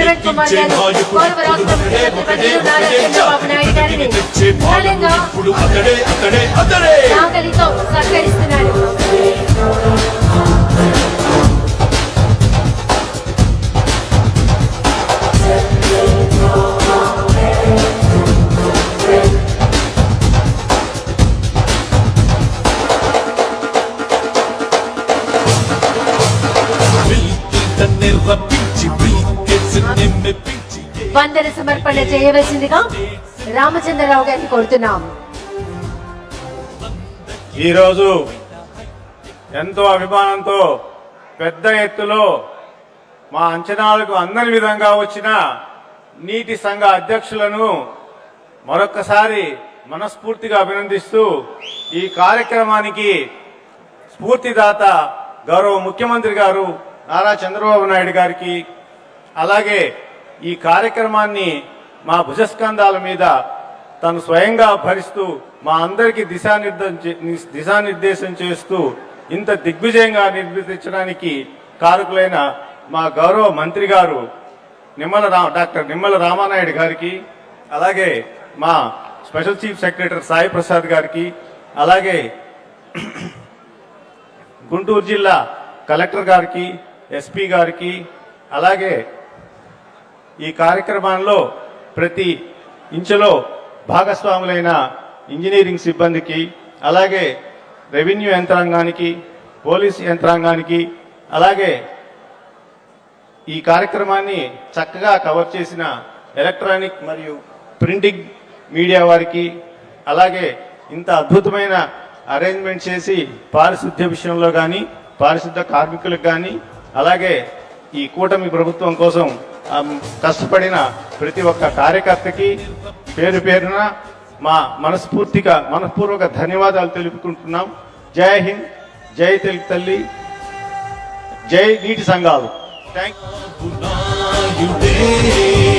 కిరణ్ కుమార్ గారు గౌరవ రాష్ట్ర ముఖ్యమంత్రి నారా చంద్రబాబు నాయుడు గారిని ఘనంగా నాగలితో సత్కరిస్తున్నారు. వందన సమర్పణ చేయవలసిందిగా రామచంద్రరావు గారిని కోరుతున్నాం. ఈరోజు ఎంతో అభిమానంతో పెద్ద ఎత్తులో మా అంచనాలకు అందని విధంగా వచ్చిన నీటి సంఘ అధ్యక్షులను మరొక్కసారి మనస్ఫూర్తిగా అభినందిస్తూ ఈ కార్యక్రమానికి స్ఫూర్తిదాత గౌరవ ముఖ్యమంత్రి గారు నారా చంద్రబాబు నాయుడు గారికి, అలాగే ఈ కార్యక్రమాన్ని మా భుజస్కంధాల మీద తను స్వయంగా భరిస్తూ మా అందరికీ దిశానిర్దేశం చేస్తూ ఇంత దిగ్విజయంగా నిర్వర్తించడానికి కారకులైన మా గౌరవ మంత్రి గారు డాక్టర్ నిమ్మల రామానాయుడు గారికి, అలాగే మా special chief secretary Sai Prasad గారికి, అలాగే గుంటూరు జిల్లా కలెక్టర్ గారికి, ఎస్పీ గారికి, అలాగే ఈ కార్యక్రమంలో ప్రతి ఇంచులో భాగస్వాములైన ఇంజనీరింగ్ సిబ్బందికి, అలాగే రెవెన్యూ యంత్రాంగానికి, పోలీస్ యంత్రాంగానికి, అలాగే ఈ కార్యక్రమాన్ని చక్కగా కవర్ చేసిన ఎలక్ట్రానిక్ మరియు ప్రింటింగ్ మీడియా వారికి, అలాగే ఇంత అద్భుతమైన అరేంజ్మెంట్ చేసి పారిశుద్ధ్య విషయంలో కానీ, పారిశుద్ధ్య కార్మికులకు కానీ, అలాగే ఈ కూటమి ప్రభుత్వం కోసం కష్టపడిన ప్రతి ఒక్క కార్యకర్తకి పేరు పేరున మా మనస్పూర్వక ధన్యవాదాలు తెలుపుకుంటున్నాం. జై హింద్, జై తెలుగు తల్లి, జై నీటి సంఘాలు. Thank you.